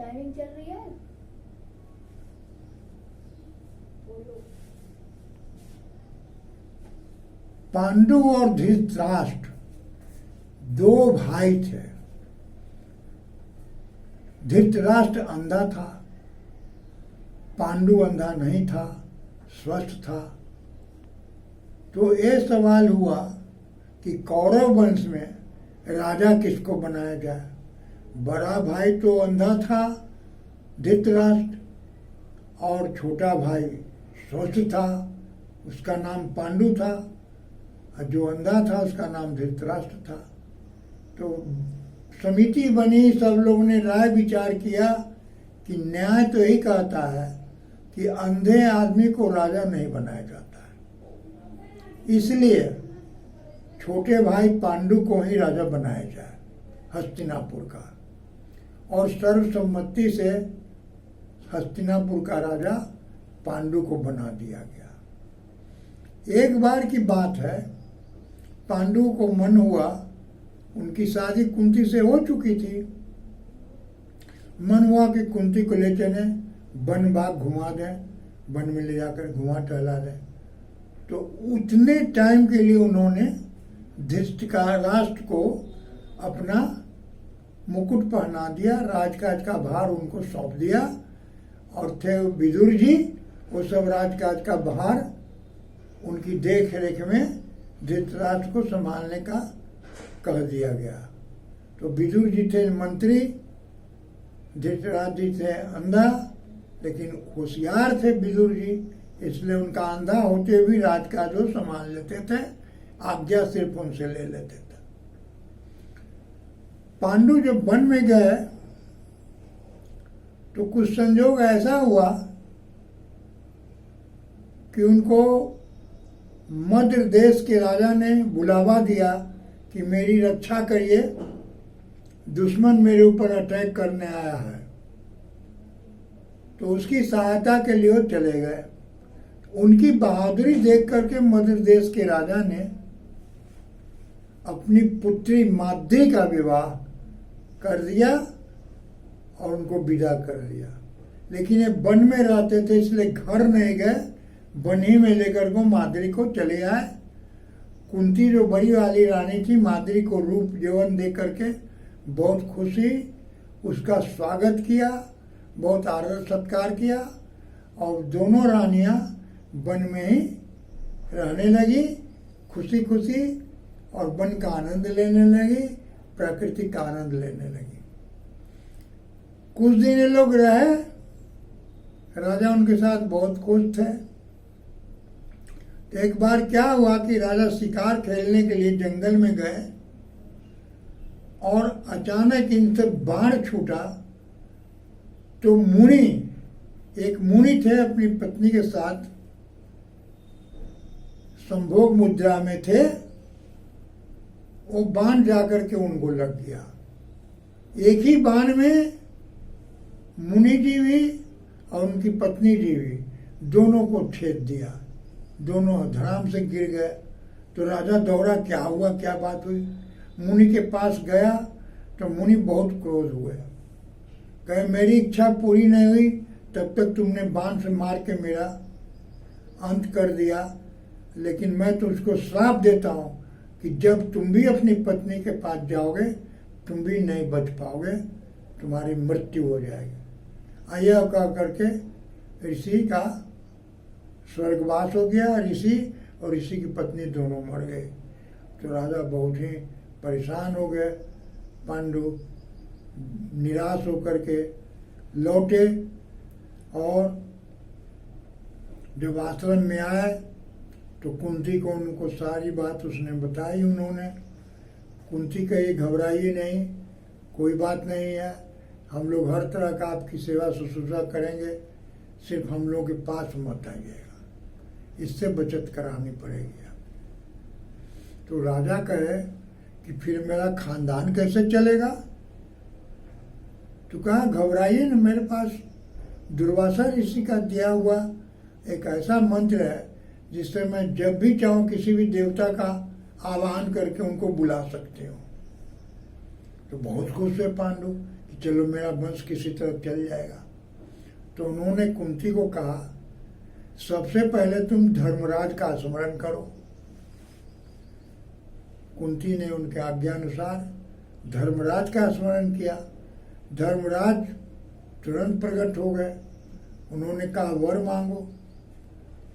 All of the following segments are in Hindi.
टाइमिंग चल रही है। पांडु और धृतराष्ट्र दो भाई थे। धृतराष्ट्र अंधा था, पांडु अंधा नहीं था, स्वस्थ था। तो ये सवाल हुआ कि कौरव वंश में राजा किसको बनाया जाए। बड़ा भाई तो अंधा था धृतराष्ट्र, और छोटा भाई स्वस्थ था, उसका नाम पांडु था, और जो अंधा था उसका नाम धृतराष्ट्र था। तो समिति बनी, सब लोगों ने राय विचार किया कि न्याय तो यही कहता है कि अंधे आदमी को राजा नहीं बनाया जाता है, इसलिए छोटे भाई पांडु को ही राजा बनाया जाए हस्तिनापुर का। और सर्वसम्मति से हस्तिनापुर का राजा पांडु को बना दिया गया। एक बार की बात है, पांडु को मन हुआ, उनकी शादी कुंती से हो चुकी थी, मन हुआ कि कुंती को ले चले, वन बाग घुमा दें, वन में ले जाकर घुमा टहला दें। तो उतने टाइम के लिए उन्होंने धृतराष्ट्र को अपना मुकुट पहना दिया, राजकाज का भार उनको सौंप दिया, और थे विदुर जी, वो सब राजकाज का भार उनकी देख रेख में धृतराष्ट्र को संभालने का कह दिया गया। तो विदुर जी थे मंत्री, धृतराष्ट्र जी थे अंधा, लेकिन होशियार थे विदुर जी, इसलिए उनका अंधा होते हुए राजकाज वो संभाल लेते थे, आज्ञा सिर्फ उनसे ले लेते थे। पांडु जब वन में गए तो कुछ संजोग ऐसा हुआ कि उनको मध्य देश के राजा ने बुलावा दिया कि मेरी रक्षा करिए, दुश्मन मेरे ऊपर अटैक करने आया है। तो उसकी सहायता के लिए वो चले गए। उनकी बहादुरी देख करके मध्य देश के राजा ने अपनी पुत्री माद्री का विवाह कर दिया और उनको विदा कर दिया। लेकिन ये वन में रहते थे, इसलिए घर नहीं गए, वन ही में लेकर को माद्री को चले आए। कुंती जो बड़ी वाली रानी थी, माद्री को रूप यौवन दे करके बहुत खुशी, उसका स्वागत किया, बहुत आदर सत्कार किया, और दोनों रानियां वन में ही रहने लगी खुशी खुशी, और वन का आनंद लेने लगी, प्रकृति का आनंद लेने लगी। कुछ दिन ये लोग रहे, राजा उनके साथ बहुत खुश थे। एक बार क्या हुआ कि राजा शिकार खेलने के लिए जंगल में गए, और अचानक इनसे बाण छूटा। तो मुनि, एक मुनि थे, अपनी पत्नी के साथ संभोग मुद्रा में थे, वो बाण जाकर के उनको लग गया। एक ही बाण में मुनि जी भी और उनकी पत्नी जी भी, दोनों को छेद दिया, दोनों धड़ाम से गिर गए। तो राजा दौड़ा, क्या हुआ, क्या बात हुई। मुनि के पास गया तो मुनि बहुत क्रोध हुए, कहे मेरी इच्छा पूरी नहीं हुई तब तक तुमने बाण से मार के मेरा अंत कर दिया, लेकिन मैं तुझको श्राप देता हूँ कि जब तुम भी अपनी पत्नी के पास जाओगे तुम भी नहीं बच पाओगे, तुम्हारी मृत्यु हो जाएगी। यह कह करके ऋषि का स्वर्गवास हो गया। ऋषि और ऋषि की पत्नी दोनों मर गए। तो राजा बहुत ही परेशान हो गए। पांडु निराश होकर के लौटे, और जब आश्रम में आए तो कुंती को उनको सारी बात उसने बताई। उन्होंने कुंती कही घबराइए नहीं, कोई बात नहीं है, हम लोग हर तरह का आपकी सेवा शुश्रूषा करेंगे, सिर्फ हम लोग के पास मत आइएगा, इससे बचत करानी पड़ेगी। तो राजा कहे कि फिर मेरा खानदान कैसे चलेगा। तो कहा घबराइए न, मेरे पास दुर्वासा ऋषि का दिया हुआ एक ऐसा मंत्र है जिससे मैं जब भी चाहूं किसी भी देवता का आवाहन करके उनको बुला सकते हो। तो बहुत खुश हुए पांडु कि चलो मेरा वंश किसी तरह चल जाएगा। तो उन्होंने कुंती को कहा, सबसे पहले तुम धर्मराज का स्मरण करो। कुंती ने उनके आज्ञानुसार धर्मराज का स्मरण किया। धर्मराज तुरंत प्रकट हो गए। उन्होंने कहा, वर मांगो।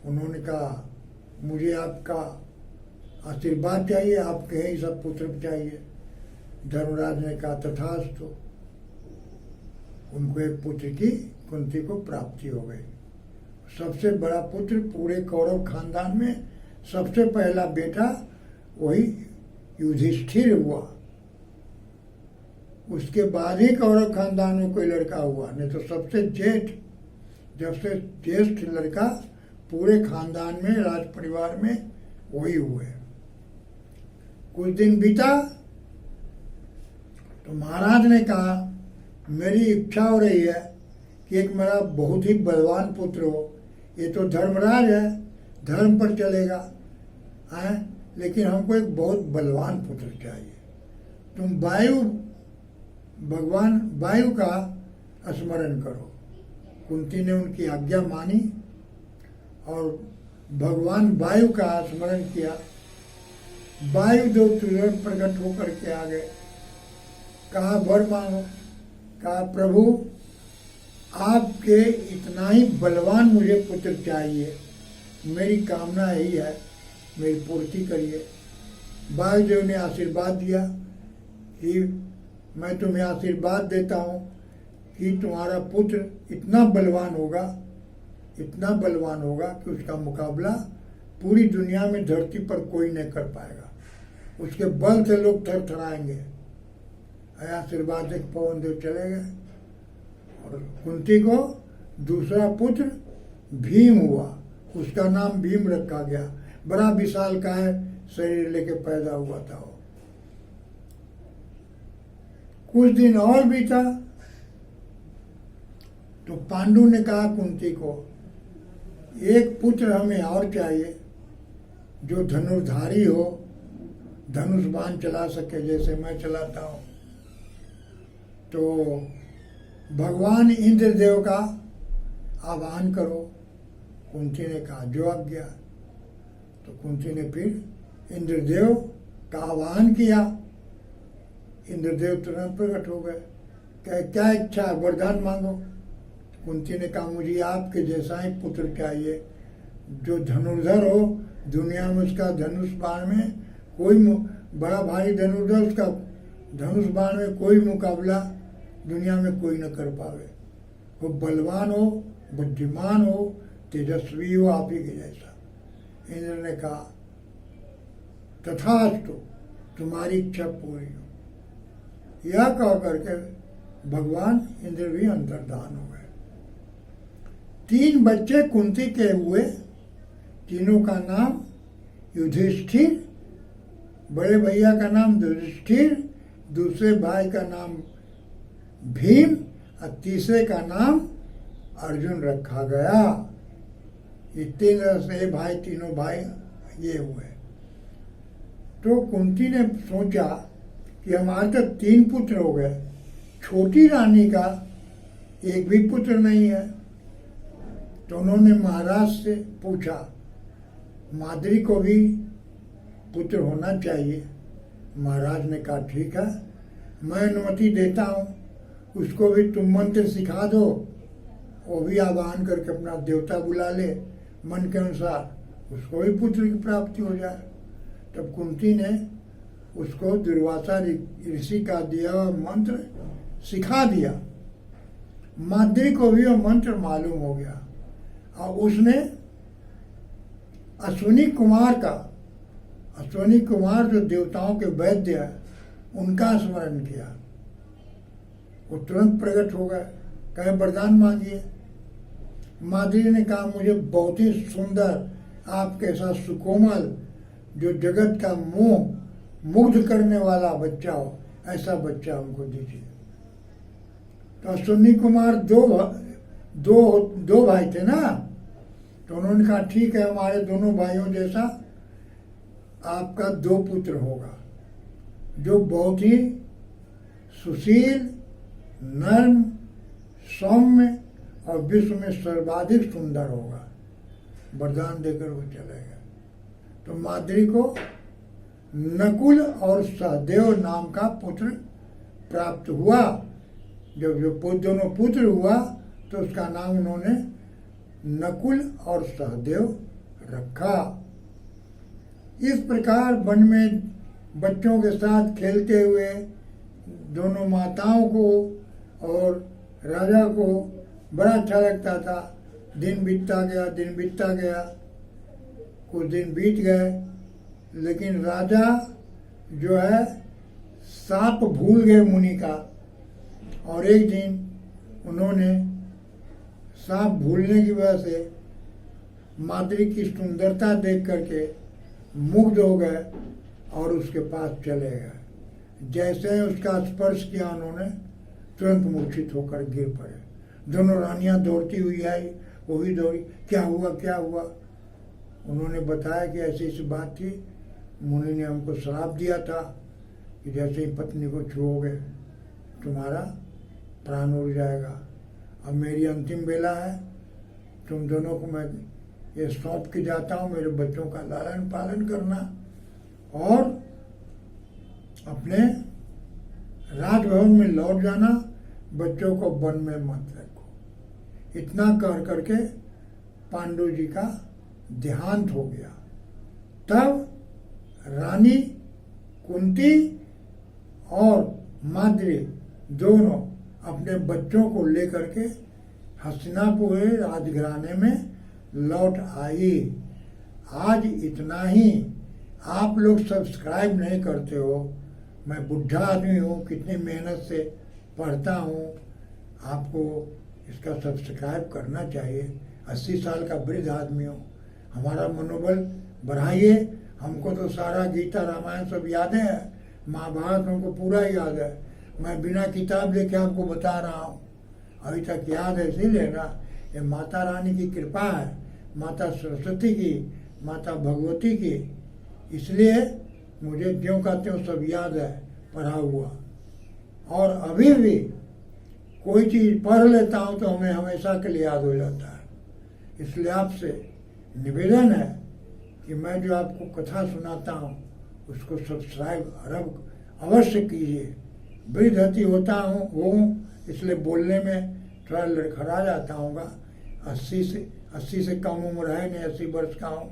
उन्होंने कहा, मुझे आपका आशीर्वाद चाहिए, आपके ही सब पुत्र चाहिए। धर्मराज ने कहा, तथास्तु। उनको एक पुत्र की, कुंती को प्राप्ति हो गई। सबसे बड़ा पुत्र पूरे कौरव खानदान में, सबसे पहला बेटा वही युधिष्ठिर हुआ। उसके बाद ही कौरव खानदान में कोई लड़का हुआ, नहीं तो सबसे ज्येष्ठ लड़का पूरे खानदान में, राज परिवार में वही हुए। कुछ दिन बीता तो महाराज ने कहा, मेरी इच्छा हो रही है कि एक मेरा बहुत ही बलवान पुत्र हो। ये तो धर्मराज है, धर्म पर चलेगा है, लेकिन हमको एक बहुत बलवान पुत्र चाहिए। तुम भगवान वायु का स्मरण करो। कुंती ने उनकी आज्ञा मानी और भगवान वायु का स्मरण किया। वायु दो तुरंत प्रकट होकर के आ गए। कहा, वर मांगो। कहा, प्रभु आपके इतना ही बलवान मुझे पुत्र चाहिए, मेरी कामना यही है, मेरी पूर्ति करिए। वायुदेव ने आशीर्वाद दिया कि मैं तुम्हें आशीर्वाद देता हूँ कि तुम्हारा पुत्र इतना बलवान होगा कि उसका मुकाबला पूरी दुनिया में धरती पर कोई नहीं कर पाएगा। उसके बल से लोग थरथराएंगे। आशीर्वाद देख पवन देव चले गए और कुंती को दूसरा पुत्र भीम हुआ। उसका नाम भीम रखा गया। बड़ा विशाल का है, शरीर लेके पैदा हुआ था वो। कुछ दिन और बीता तो पांडु ने कहा कुंती को, एक पुत्र हमें और चाहिए जो धनुर्धारी हो, धनुष बाण चला सके जैसे मैं चलाता हूं। तो भगवान इंद्रदेव का आह्वान करो। कुंती ने कहा, जो आज्ञा। तो कुंती ने फिर इंद्रदेव का आह्वान किया। इंद्रदेव तुरंत प्रकट हो गए। कहे, क्या इच्छा, वरदान मांगो। कुंती ने कहा, मुझे आपके जैसा ही पुत्र चाहिए जो धनुर्धर हो, दुनिया में उसका धनुष बाण में कोई बड़ा भारी धनुर्धर, उसका धनुष बाण में कोई मुकाबला दुनिया में कोई न कर पावे। वो बलवान हो, बुद्धिमान हो, तेजस्वी हो, आप ही के जैसा। इंद्र ने कहा, तथास्तु, तुम्हारी इच्छा पूरी हो। यह कह करके भगवान इंद्र भी अंतर्धान हो गए। 3 बच्चे कुंती के हुए। तीनों का नाम युधिष्ठिर, बड़े भैया का नाम युधिष्ठिर, दूसरे भाई का नाम भीम और तीसरे का नाम अर्जुन रखा गया। ये 3 से भाई, तीनों भाई ये हुए। तो कुंती ने सोचा कि हमारे तो 3 पुत्र हो गए, छोटी रानी का एक भी पुत्र नहीं है। तो उन्होंने महाराज से पूछा, माद्री को भी पुत्र होना चाहिए। महाराज ने कहा, ठीक है, मैं अनुमति देता हूँ, उसको भी तुम मंत्र सिखा दो, वो भी आह्वान करके अपना देवता बुला ले, मन के अनुसार उसको भी पुत्र की प्राप्ति हो जाए। तब कुंती ने उसको दुर्वासा ऋषि का दिया हुआ मंत्र सिखा दिया। माद्री को भी वो मंत्र मालूम हो गया और उसने अश्विनी कुमार जो देवताओं के वैद्य है, उनका स्मरण किया। वो तुरंत प्रकट हो गए। कहे, वरदान मांगिए। माद्री ने कहा, मुझे बहुत ही सुंदर, आपके साथ सुकोमल, जो जगत का मोह मुग्ध करने वाला बच्चा हो, ऐसा बच्चा हमको दीजिए। तो अश्विनी कुमार दो भाई थे ना, तो उन्होंने कहा, ठीक है, हमारे दोनों भाइयों जैसा आपका 2 पुत्र होगा, जो बहुत ही सुशील नर्म, सौम्य और विश्व में सर्वाधिक सुंदर होगा। वरदान देकर वो चले गए। तो माद्री को नकुल और सहदेव नाम का पुत्र प्राप्त हुआ। जब जो दोनों पुत्र हुआ तो उसका नाम उन्होंने नकुल और सहदेव रखा। इस प्रकार वन में बच्चों के साथ खेलते हुए दोनों माताओं को और राजा को बड़ा अच्छा लगता था। दिन बीतता गया, कुछ दिन बीत गए, लेकिन राजा जो है साप भूल गए मुनि का। और एक दिन उन्होंने साप भूलने की वजह से माद्री की सुंदरता देख करके मुग्ध हो गए और उसके पास चले गए। जैसे ही उसका स्पर्श किया उन्होंने तुरंत मूर्छित होकर गिर पड़े। दोनों रानियां दौड़ती हुई आई, वो भी दौड़ी, क्या हुआ। उन्होंने बताया कि ऐसी ऐसी बात थी, मुनि ने हमको श्राप दिया था कि जैसे ही पत्नी को छुओगे तुम्हारा प्राण उड़ जाएगा। अब मेरी अंतिम बेला है, तुम दोनों को मैं ये सौंप के जाता हूँ, मेरे बच्चों का लालन पालन करना और अपने राजभवन में लौट जाना, बच्चों को वन में मत रखो। इतना कर करके पांडु जी का देहांत हो गया। तब रानी कुंती और माद्री दोनों अपने बच्चों को लेकर के हस्तिनापुर राजघराने में लौट आई। आज इतना ही। आप लोग सब्सक्राइब नहीं करते हो। मैं बुढ़ा आदमी हूँ, कितनी मेहनत से पढ़ता हूँ, आपको इसका सब्सक्राइब करना चाहिए। 80 साल का वृद्ध आदमी हूँ, हमारा मनोबल बढ़ाइए। हमको तो सारा गीता रामायण सब याद है, महाभारत हमको पूरा याद है। मैं बिना किताब लेके आपको बता रहा हूँ, अभी तक याद है। इसीलिए ना, ये माता रानी की कृपा है, माता सरस्वती की, माता भगवती की। इसलिए मुझे ज्यों का त्यों सब याद है, पढ़ा हुआ। और अभी भी कोई चीज़ पढ़ लेता हूँ तो हमें हमेशा के लिए याद हो जाता है। इसलिए आपसे निवेदन है कि मैं जो आपको कथा सुनाता हूँ उसको सब्सक्राइब अवश्य कीजिए। वृद्धति होता हूँ इसलिए बोलने में थोड़ा लड़खड़ा जाता हूँगा। 80 से कम उम्र है नहीं, 80 वर्ष का हूँ।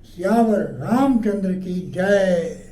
सियावर रामचंद्र की जय।